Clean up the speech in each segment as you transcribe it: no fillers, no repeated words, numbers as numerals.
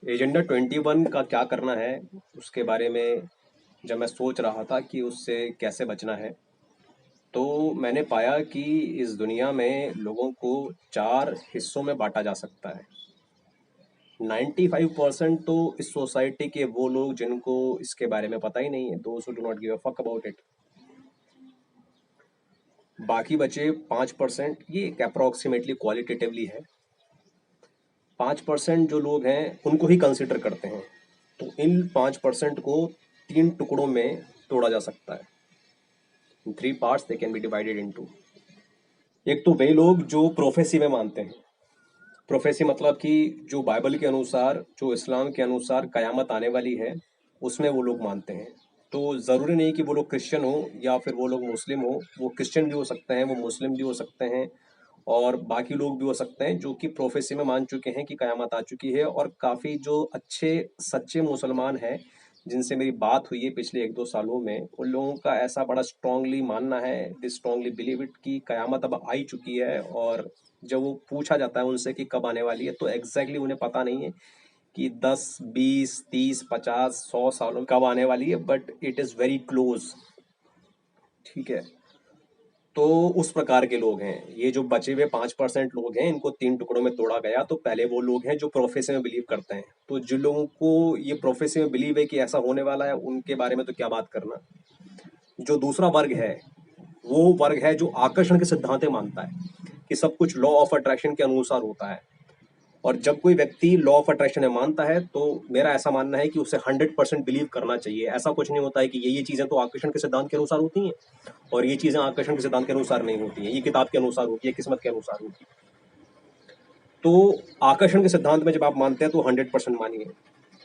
Agenda 21 का क्या करना है उसके बारे में जब मैं सोच रहा था कि उससे कैसे बचना है, तो मैंने पाया कि इस दुनिया में लोगों को चार हिस्सों में बांटा जा सकता है। 95% तो इस सोसाइटी के वो लोग जिनको इसके बारे में पता ही नहीं है, दोस्त do not give a fuck about it. बाकी बचे 5%, ये एक अप्रोक्सीमेटली क्वालिटेटिवली है। 5% जो लोग हैं उनको ही कंसिडर करते हैं। तो इन 5% को तीन टुकड़ों में तोड़ा जा सकता है। In three parts they can be divided into. एक तो वे लोग जो प्रोफेसी में मानते हैं। प्रोफेसी मतलब कि जो बाइबल के अनुसार, जो इस्लाम के अनुसार कयामत आने वाली है, उसमें वो लोग मानते हैं। तो ज़रूरी नहीं कि वो लोग क्रिश्चियन हो या फिर वो लोग मुस्लिम हो। वो क्रिश्चियन भी हो सकते हैं, वो मुस्लिम भी हो सकते हैं, और बाकी लोग भी हो सकते हैं जो कि प्रोफेसी में मान चुके हैं कि कयामत आ चुकी है। और काफ़ी जो अच्छे सच्चे मुसलमान हैं जिनसे मेरी बात हुई है पिछले 1-2 सालों में, उन लोगों का ऐसा बड़ा स्ट्रांगली मानना है, दे स्ट्रांगली बिलीव इट, कि कयामत अब आ ही चुकी है। और जब वो पूछा जाता है उनसे कि कब आने वाली है, तो एग्जैक्टली उन्हें पता नहीं है कि 10, 20, 30, 50, 100 सालों में कब आने वाली है, but it is very close. ठीक है। तो उस प्रकार के लोग हैं। ये जो बचे हुए 5% लोग हैं, इनको तीन टुकड़ों में तोड़ा गया। तो पहले वो लोग हैं जो प्रोफेसी में बिलीव करते हैं। तो जिन लोगों को ये प्रोफेसी में बिलीव है कि ऐसा होने वाला है, उनके बारे में तो क्या बात करना। जो दूसरा वर्ग है, वो वर्ग है जो आकर्षण के सिद्धांत मानता है कि सब कुछ लॉ ऑफ अट्रैक्शन के अनुसार होता है। और जब कोई व्यक्ति लॉ ऑफ अट्रैक्शन में मानता है, तो मेरा ऐसा मानना है कि उसे 100% बिलीव करना चाहिए। ऐसा कुछ नहीं होता है कि ये चीज़ें तो आकर्षण के सिद्धांत के अनुसार होती हैं और ये चीज़ें आकर्षण के सिद्धांत के अनुसार नहीं होती हैं, ये किताब के अनुसार होती है, किस्मत के अनुसार होती है। तो आकर्षण के सिद्धांत में जब आप मानते हैं तो 100% मानिए।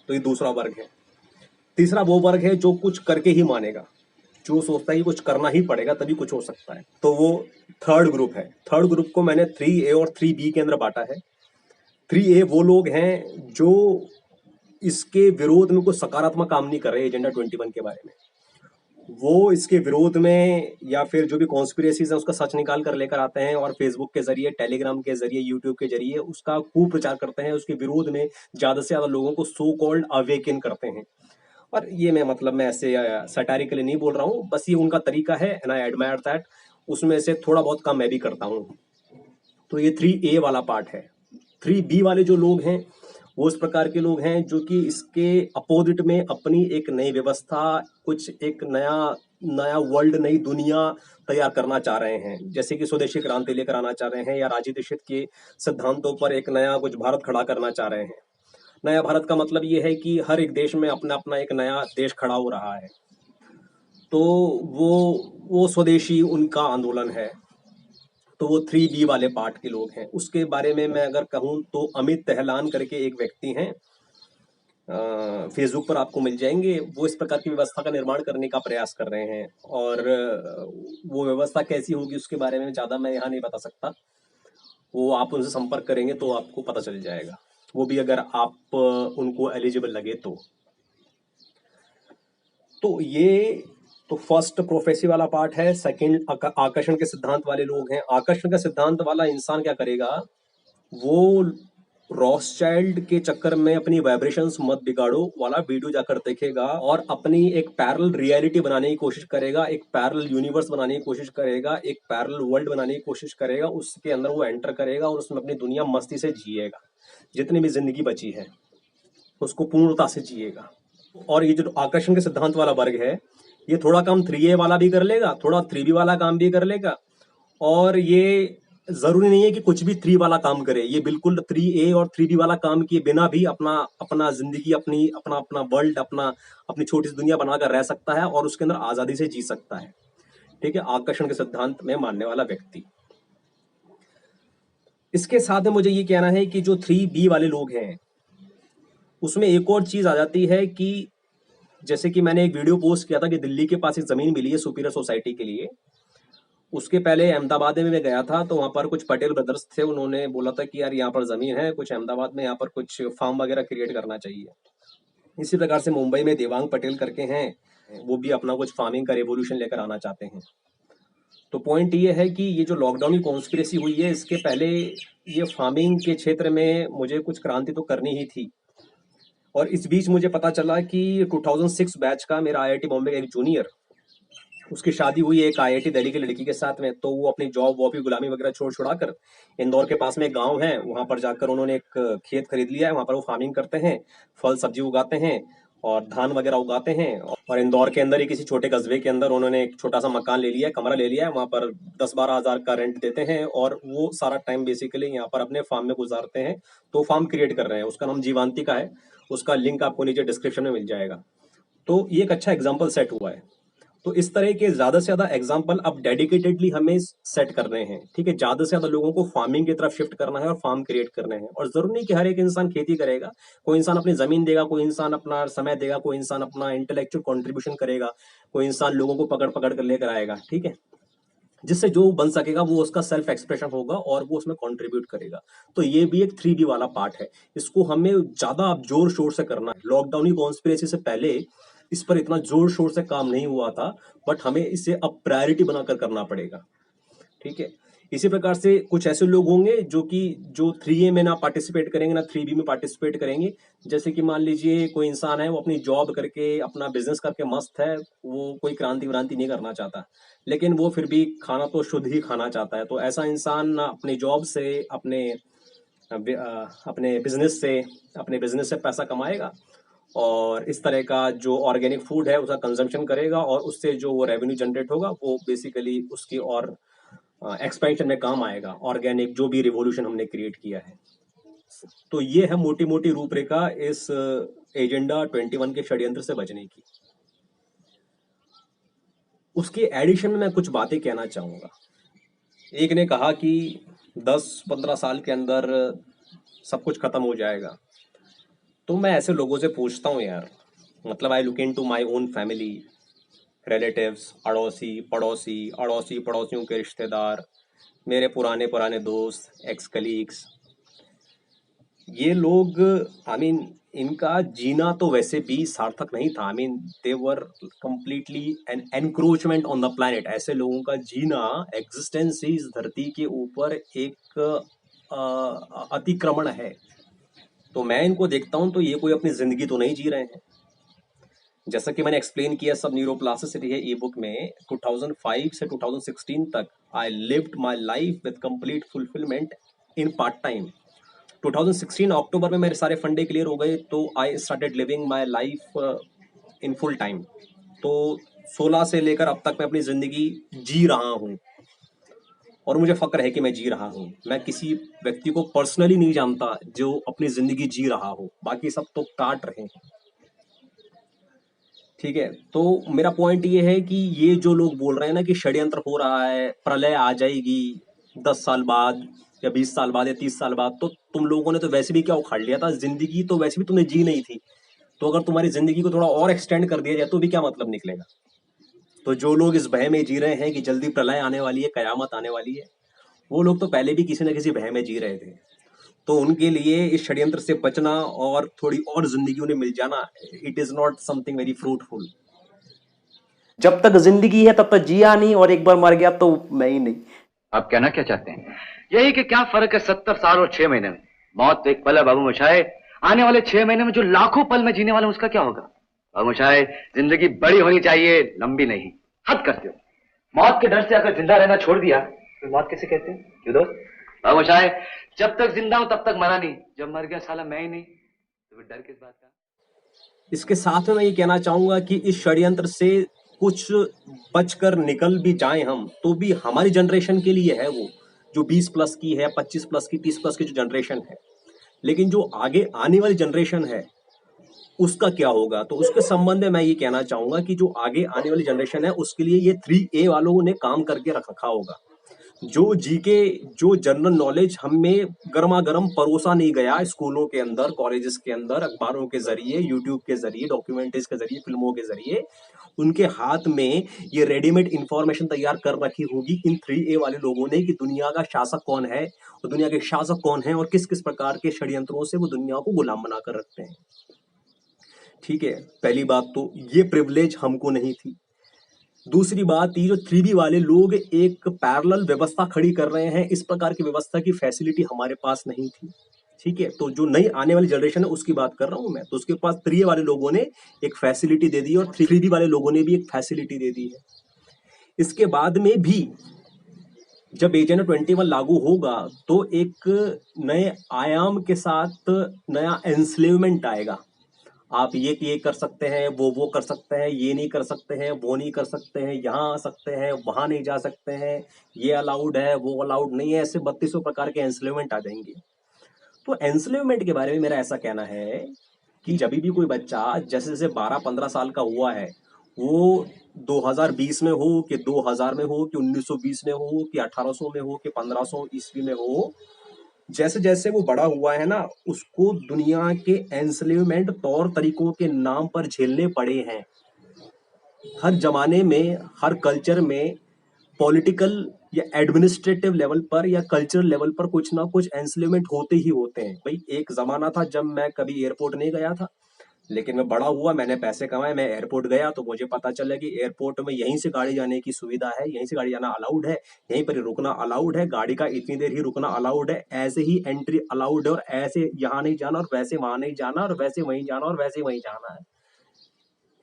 तो ये दूसरा वर्ग है। तीसरा वो वर्ग है जो कुछ करके ही मानेगा, जो सोचता है कि कुछ करना ही पड़ेगा तभी कुछ हो सकता है। तो वो थर्ड ग्रुप है। थर्ड ग्रुप को मैंने 3A और 3B के अंदर बांटा है। 3A वो लोग हैं जो इसके विरोध में कुछ सकारात्मक काम नहीं कर रहे एजेंडा 21 के बारे में। वो इसके विरोध में या फिर जो भी कॉन्स्पिरेसीज है उसका सच निकाल कर लेकर आते हैं, और फेसबुक के जरिए, टेलीग्राम के जरिए, यूट्यूब के जरिए उसका कुप्रचार करते हैं। उसके विरोध में ज्यादा से ज्यादा लोगों को सो कॉल्ड अवेकन करते हैं। और ये मैं ऐसे सटारिकली नहीं बोल रहा हूँ, बस ये उनका तरीका है एंड आई एडमायर दैट। उसमें से थोड़ा बहुत काम मैं भी करता हूँ। तो ये 3A वाला पार्ट है। 3B वाले जो लोग हैं वो इस प्रकार के लोग हैं जो कि इसके अपोजिट में अपनी एक नई व्यवस्था, कुछ एक नया नया वर्ल्ड, नई दुनिया तैयार करना चाह रहे हैं। जैसे कि स्वदेशी क्रांति लेकर आना चाह रहे हैं, या राजनीतिक के सिद्धांतों पर एक नया कुछ भारत खड़ा करना चाह रहे हैं। नया भारत का मतलब ये है कि हर एक देश में अपना अपना एक नया देश खड़ा हो रहा है। तो वो वो स्वदेशी उनका आंदोलन है। तो वो 3B वाले पार्ट के लोग हैं। उसके बारे में मैं अगर कहूँ तो अमित तहलान करके एक व्यक्ति हैं, फेसबुक पर आपको मिल जाएंगे। वो इस प्रकार की व्यवस्था का निर्माण करने का प्रयास कर रहे हैं। और वो व्यवस्था कैसी होगी उसके बारे में ज़्यादा मैं यहाँ नहीं बता सकता। वो आप उनसे संपर्क करेंगे तो आपको पता चल जाएगा, वो भी अगर आप उनको एलिजिबल लगे तो। तो ये तो फर्स्ट प्रोफेसी वाला पार्ट है। सेकंड आकर्षण के सिद्धांत वाले लोग हैं। आकर्षण का सिद्धांत वाला इंसान क्या करेगा, वो रॉथस्चाइल्ड के चक्कर में अपनी वाइब्रेशंस मत बिगाड़ो वाला वीडियो जाकर देखेगा और अपनी एक पैरेलल रियलिटी बनाने की कोशिश करेगा, एक पैरेलल यूनिवर्स बनाने की कोशिश करेगा, एक पैरेलल वर्ल्ड बनाने की कोशिश करेगा। उसके अंदर वो एंटर करेगा और उसमें अपनी दुनिया मस्ती से जिएगा। जितनी भी जिंदगी बची है उसको पूर्णता से जिएगा। और ये जो आकर्षण के सिद्धांत वाला वर्ग है, ये थोड़ा काम 3A वाला भी कर लेगा, थोड़ा 3B वाला काम भी कर लेगा। और ये जरूरी नहीं है कि कुछ भी 3 वाला काम करे। ये बिल्कुल 3A और 3B वाला काम किए बिना भी अपना अपना जिंदगी, अपनी अपना अपना वर्ल्ड, अपनी छोटी सी दुनिया बनाकर रह सकता है और उसके अंदर आजादी से जी सकता है। ठीक है, आकर्षण के सिद्धांत में मानने वाला व्यक्ति। इसके साथ में मुझे ये कहना है कि जो 3B वाले लोग हैं उसमें एक और चीज आ जाती है कि जैसे कि मैंने एक वीडियो पोस्ट किया था कि दिल्ली के पास एक जमीन मिली है सुपीरियर सोसाइटी के लिए। उसके पहले अहमदाबाद में मैं गया था, तो वहाँ पर कुछ पटेल ब्रदर्स थे। उन्होंने बोला था कि यार यहाँ पर ज़मीन है कुछ अहमदाबाद में, यहाँ पर कुछ फार्म वगैरह क्रिएट करना चाहिए। इसी प्रकार से मुंबई में देवांग पटेल करके हैं, वो भी अपना कुछ फार्मिंग का रेवोल्यूशन लेकर आना चाहते हैं। तो पॉइंट ये है कि ये जो लॉकडाउन की कॉन्स्पिरेसी हुई है, इसके पहले ये फार्मिंग के क्षेत्र में मुझे कुछ क्रांति तो करनी ही थी। और इस बीच मुझे पता चला कि 2006 बैच का मेरा आईआईटी बॉम्बे का एक जूनियर, उसकी शादी हुई एक आईआईटी दिल्ली की लड़की के साथ में, तो वो अपनी जॉब वॉब की गुलामी वगैरह छोड़ छुड़ा कर इंदौर के पास में एक गांव है, वहां पर जाकर उन्होंने एक खेत खरीद लिया है, वहां पर वो फार्मिंग करते हैं, फल सब्जी उगाते हैं और धान वगैरह उगाते हैं। और इंदौर के अंदर ही किसी छोटे कस्बे के अंदर उन्होंने एक छोटा सा मकान ले लिया है, कमरा ले लिया है, वहां पर 10-12 हज़ार का रेंट देते हैं और वो सारा टाइम बेसिकली यहाँ पर अपने फार्म में गुजारते हैं। तो फार्म क्रिएट कर रहे हैं, उसका नाम जीवांती का है, उसका लिंक आपको नीचे डिस्क्रिप्शन में मिल जाएगा। तो ये एक अच्छा एग्जाम्पल सेट हुआ है। तो इस तरह के ज्यादा से ज्यादा एग्जाम्पल अब डेडिकेटेडली हमें सेट करने हैं, ठीक है। ज्यादा से ज्यादा लोगों को फार्मिंग की तरफ शिफ्ट करना है और फार्म क्रिएट करने हैं। और जरूरी नहीं कि हर एक इंसान खेती करेगा, कोई इंसान अपनी जमीन देगा, कोई इंसान अपना समय देगा, कोई इंसान अपना इंटेलेक्चुअल कंट्रीब्यूशन करेगा, कोई इंसान लोगों को पकड़ पकड़ कर लेकर आएगा, ठीक है। जिससे जो बन सकेगा वो उसका सेल्फ एक्सप्रेशन होगा और वो उसमें कंट्रीब्यूट करेगा। तो ये भी एक 3D वाला पार्ट है, इसको हमें ज्यादा अब जोर शोर से करना है। लॉकडाउन की कॉन्स्पिरेसी से पहले इस पर इतना जोर शोर से काम नहीं हुआ था, बट हमें इसे अब प्रायोरिटी बनाकर करना पड़ेगा, ठीक है। इसी प्रकार से कुछ ऐसे लोग होंगे जो 3A में ना पार्टिसिपेट करेंगे, ना 3B में पार्टिसिपेट करेंगे। जैसे कि मान लीजिए कोई इंसान है, वो अपनी जॉब करके अपना बिजनेस करके मस्त है, वो कोई क्रांति व्रांति नहीं करना चाहता, लेकिन वो फिर भी खाना तो शुद्ध ही खाना चाहता है। तो ऐसा इंसान अपनी जॉब से, अपने बिजनेस से पैसा कमाएगा और इस तरह का जो ऑर्गेनिक फूड है उसका कंजम्पशन करेगा और उससे जो वो रेवेन्यू जनरेट होगा वो बेसिकली उसकी और एक्सपेंशन में काम आएगा, ऑर्गेनिक जो भी रिवॉल्यूशन हमने क्रिएट किया है। तो ये है मोटी मोटी रूपरेखा इस एजेंडा 21 के षड्यंत्र से बचने की। उसके एडिशन में मैं कुछ बातें कहना चाहूंगा। एक ने कहा कि 10-15 साल के अंदर सब कुछ खत्म हो जाएगा। तो मैं ऐसे लोगों से पूछता हूँ यार, मतलब I look into my own family, relatives, अड़ोसी पड़ोसी, अड़ोसी पड़ोसियों के रिश्तेदार, मेरे पुराने पुराने दोस्त, एक्स कलीग्स, ये लोग, आई मीन इनका जीना तो वैसे भी सार्थक नहीं था। I mean they were completely an encroachment on the planet. ऐसे लोगों का जीना, एग्जिस्टेंस ही इस धरती के ऊपर एक अतिक्रमण है। तो मैं इनको देखता हूं तो ये कोई अपनी जिंदगी तो नहीं जी रहे हैं। जैसा कि मैंने एक्सप्लेन किया सब न्यूरोप्लास्टिसिटी है ई बुक में, 2005 से 2016 तक I lived my life with complete fulfilment in part time. 2016 अक्टूबर में मेरे सारे फंडे क्लियर हो गए, तो I started living my life in full time. तो 16 से लेकर अब तक मैं अपनी जिंदगी जी रहा हूँ और मुझे फक्र है कि मैं जी रहा हूँ। मैं किसी व्यक्ति को पर्सनली नहीं जानता जो अपनी जिंदगी जी रहा हो, बाकी सब तो काट रहे हैं, ठीक है। तो मेरा पॉइंट ये है कि ये जो लोग बोल रहे हैं ना कि षड्यंत्र हो रहा है, प्रलय आ जाएगी 10 साल बाद या 20 साल बाद या 30 साल बाद, तो तुम लोगों ने तो वैसे भी क्या उखाड़ लिया था, जिंदगी तो वैसे भी तुमने जी नहीं थी। तो अगर तुम्हारी जिंदगी को थोड़ा और एक्सटेंड कर दिया जाए तो भी क्या मतलब निकलेगा। तो जो लोग इस भय में जी रहे हैं कि जल्दी प्रलय आने वाली है, कयामत आने वाली है, वो लोग तो पहले भी किसी न किसी भय में जी रहे थे। तो उनके लिए इस षड्यंत्र से बचना और थोड़ी और जिंदगी उन्हें मिल जाना, it is not something very fruitful. जब तक जिंदगी है तब तक जिया नहीं, और एक बार मर गया तो मैं ही नहीं। आप कहना क्या चाहते हैं? यही कि क्या फर्क है 70 साल और 6 महीने में? मौत तो एक पल है बाबू मोशाय। आने वाले 6 महीने में जो लाखों पल में जीने वाले उसका क्या होगा? बाबू मोशाय, जिंदगी बड़ी होनी चाहिए, लंबी नहीं। हद करते हो। मौत के डर से अगर जिंदा रहना छोड़ दिया तो मौत किसे कहते हैं? क्यों दोस्त? बाबू मोशाय, जब तक जिंदा हूं तब तक मरा नहीं, जब मर गया साला मैं ही नहीं, तो फिर डर किस बात का? इसके साथ में मैं ये कहना चाहूंगा कि इस षड्यंत्र से कुछ बचकर निकल भी जाएं हम, तो भी हमारी जनरेशन के लिए है वो, जो 20 प्लस की है, 25 प्लस की, 30 प्लस की जो जनरेशन है। लेकिन जो आगे आने वाली जनरेशन है उसका क्या होगा, तो उसके संबंध में मैं ये कहना चाहूंगा कि जो आगे आने वाली जनरेशन है उसके लिए ये 3A वालों ने काम करके रखा होगा। जो जीके, जो जनरल नॉलेज हमें गर्मा गर्म परोसा नहीं गया स्कूलों के अंदर, कॉलेजेस के अंदर, अखबारों के जरिए, यूट्यूब के जरिए, डॉक्यूमेंट्रीज के जरिए, फिल्मों के जरिए, उनके हाथ में ये रेडीमेड इंफॉर्मेशन तैयार कर रखी होगी इन 3A वाले लोगों ने कि दुनिया का शासक कौन है और दुनिया के शासक कौन है और किस किस प्रकार के षड्यंत्रों से वो दुनिया को गुलाम बनाकर रखते हैं, ठीक है। पहली बात तो ये प्रिविलेज हमको नहीं थी। दूसरी बात, ये जो 3B वाले लोग एक पैरेलल व्यवस्था खड़ी कर रहे हैं, इस प्रकार की व्यवस्था की फैसिलिटी हमारे पास नहीं थी, ठीक है, तो जो नई आने वाली जनरेशन है उसकी बात कर रहा हूं मैं। तो उसके पास 3A वाले लोगों ने एक फैसिलिटी दे दी और 3B वाले लोगों ने भी एक फैसिलिटी दे दी है। इसके बाद में भी जब एजेंडा 21 लागू होगा तो एक नए आयाम के साथ नया एंस्लेवमेंट आएगा। आप ये कर सकते हैं, वो कर सकते हैं, ये नहीं कर सकते हैं, वो नहीं कर सकते हैं, यहाँ आ सकते हैं, वहां नहीं जा सकते हैं, ये अलाउड है, वो अलाउड नहीं है, ऐसे 3200 प्रकार के एंस्लेवमेंट आ जाएंगे। तो एंस्लेवमेंट के बारे में मेरा ऐसा कहना है कि जब भी कोई बच्चा जैसे जैसे 12-15 साल का हुआ है, वो 2020 में हो कि 2000 में हो कि 1920 में हो कि 1800 में हो कि 1500 ईस्वी में हो, जैसे जैसे वो बड़ा हुआ है ना, उसको दुनिया के एंस्लेवमेंट तौर तरीकों के नाम पर झेलने पड़े हैं। हर जमाने में, हर कल्चर में, पॉलिटिकल या एडमिनिस्ट्रेटिव लेवल पर या कल्चरल लेवल पर कुछ ना कुछ एंस्लेवमेंट होते ही होते हैं। भाई एक जमाना था जब मैं कभी एयरपोर्ट नहीं गया था, लेकिन मैं बड़ा हुआ, मैंने पैसे कमाए, मैं एयरपोर्ट गया तो मुझे पता चला कि एयरपोर्ट में यहीं से गाड़ी जाने की सुविधा है, यहीं से गाड़ी जाना अलाउड है, यहीं पर ही रुकना अलाउड है, गाड़ी का इतनी देर ही रुकना अलाउड है, ऐसे ही एंट्री अलाउड है, और ऐसे यहाँ नहीं जाना और वैसे वहां नहीं जाना और वैसे वहीं जाना और वैसे वहीं जाना है।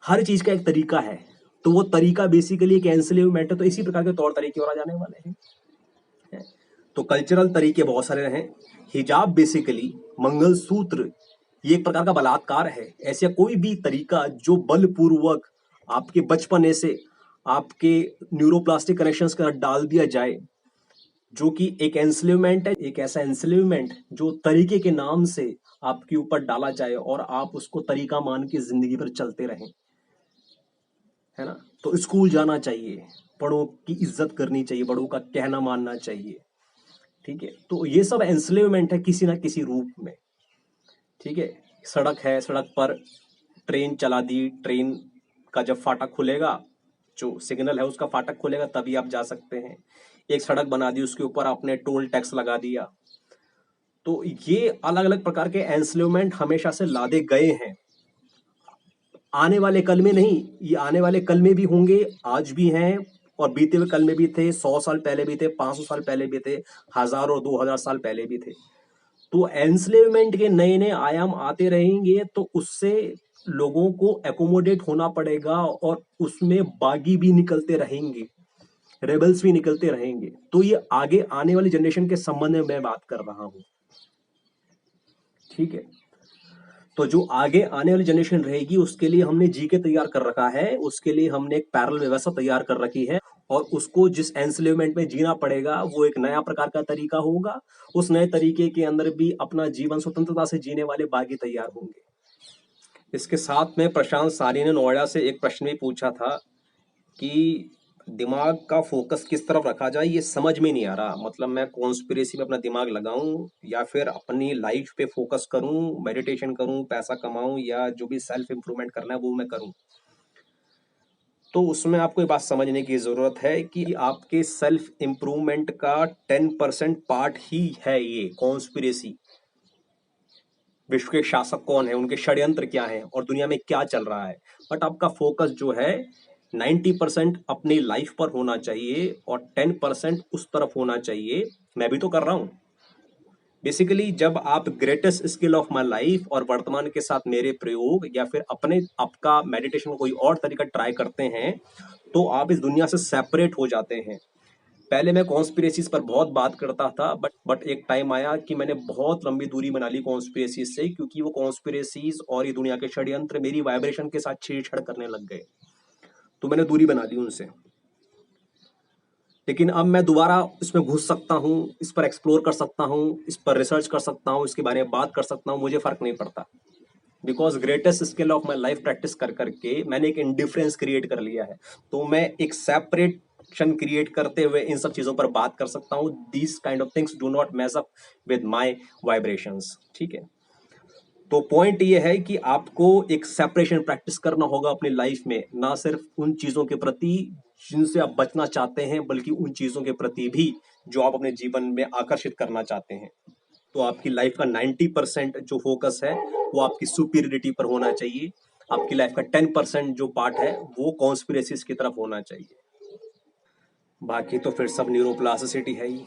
हर चीज का एक तरीका है, तो वो तरीका बेसिकली एक एंस्लेवमेंट है। तो इसी प्रकार के तौर तरीके और आ जाने वाले हैं। तो कल्चरल तरीके बहुत सारे रहे। हिजाब बेसिकली, मंगलसूत्र, ये एक प्रकार का बलात्कार है। ऐसा कोई भी तरीका जो बलपूर्वक आपके बचपने से आपके न्यूरोप्लास्टिक कनेक्शंस के साथ डाल दिया जाए, जो कि एक एंस्लेवमेंट है, एक ऐसा एंस्लेवमेंट जो तरीके के नाम से आपके ऊपर डाला जाए और आप उसको तरीका मान के जिंदगी भर चलते रहें, है ना। तो स्कूल जाना चाहिए, बड़ों की इज्जत करनी चाहिए, बड़ों का कहना मानना चाहिए, ठीक है। तो ये सब एंस्लेवमेंट है किसी ना किसी रूप में, ठीक है। सड़क है, सड़क पर ट्रेन चला दी, ट्रेन का जब फाटक खुलेगा, जो सिग्नल है उसका फाटक खुलेगा तभी आप जा सकते हैं। एक सड़क बना दी, उसके ऊपर आपने टोल टैक्स लगा दिया। तो ये अलग अलग प्रकार के एंस्लेवमेंट हमेशा से लादे गए हैं। आने वाले कल में नहीं, ये आने वाले कल में भी होंगे, आज भी हैं और बीते हुए कल में भी थे, 100 साल पहले भी थे, 500 साल पहले भी थे, 1000 और 2000 साल पहले भी थे। तो एंस्लेवमेंट के नए नए आयाम आते रहेंगे, तो उससे लोगों को एकोमोडेट होना पड़ेगा और उसमें बागी भी निकलते रहेंगे, रेबल्स भी निकलते रहेंगे। तो ये आगे आने वाली जनरेशन के संबंध में मैं बात कर रहा हूं, ठीक है। तो जो आगे आने वाली जनरेशन रहेगी उसके लिए हमने जीके तैयार कर रखा है, उसके लिए हमने एक पैरेलल व्यवस्था तैयार कर रखी है, और उसको जिस एंस्लेवमेंट में जीना पड़ेगा वो एक नया प्रकार का तरीका होगा। उस नए तरीके के अंदर भी अपना जीवन स्वतंत्रता से जीने वाले बागी तैयार होंगे। इसके साथ में प्रशांत सारी ने नोएडा से एक प्रश्न भी पूछा था कि दिमाग का फोकस किस तरफ रखा जाए, ये समझ में नहीं आ रहा। मतलब मैं कॉन्स्पिरेसी में अपना दिमाग लगाऊं या फिर अपनी लाइफ पे फोकस करूं, मेडिटेशन करूं, पैसा कमाऊं, या जो भी सेल्फ इंप्रूवमेंट करना है वो मैं करूं। तो उसमें आपको ये बात समझने की जरूरत है कि आपके सेल्फ इंप्रूवमेंट का 10% पार्ट ही है ये कॉन्स्पिरेसी। विश्व के शासक कौन है, उनके षड्यंत्र क्या है और दुनिया में क्या चल रहा है। बट आपका फोकस जो है 90% अपनी लाइफ पर होना चाहिए और 10% उस तरफ होना चाहिए। मैं भी तो कर रहा हूं बेसिकली। जब आप greatest skill of my life और वर्तमान के साथ मेरे प्रयोग या फिर अपने आपका मेडिटेशन का कोई और तरीका ट्राई करते हैं, तो आप इस दुनिया से सेपरेट हो जाते हैं। पहले मैं कॉन्स्पिरेसीज पर बहुत बात करता था, बट एक टाइम आया कि मैंने बहुत लंबी दूरी बना ली कॉन्स्पिरेसीज से, क्योंकि वो कॉन्स्पिरेसीज और ये दुनिया के षड्यंत्र मेरी वाइब्रेशन के साथ छेड़छाड़ करने लग गए, तो मैंने दूरी बना ली उनसे। लेकिन अब मैं दोबारा इसमें घुस सकता हूँ, इस पर एक्सप्लोर कर सकता हूँ, इस पर रिसर्च कर सकता हूँ, इसके बारे में बात कर सकता हूँ, मुझे फर्क नहीं पड़ता। Because greatest skill of my life practice कर करके मैंने एक इंडिफरेंस क्रिएट कर लिया है। तो मैं एक सेपरेशन क्रिएट करते हुए इन सब चीजों पर बात कर सकता हूँ। These kind of things do not match up with my vibrations, ठीक है। तो पॉइंट ये है कि आपको एक सेपरेशन प्रैक्टिस करना होगा अपनी लाइफ में, ना सिर्फ उन चीजों के प्रति जिनसे आप बचना चाहते हैं, बल्कि उन चीजों के प्रति भी जो आप अपने जीवन में आकर्षित करना चाहते हैं। तो आपकी लाइफ का 90% जो फोकस है वो आपकी सुपीरियरिटी पर होना चाहिए। आपकी लाइफ का 10% जो पार्ट है वो कॉन्स्पिरेसीज की तरफ होना चाहिए। बाकी तो फिर सब न्यूरोप्लास्टिसिटी है ही।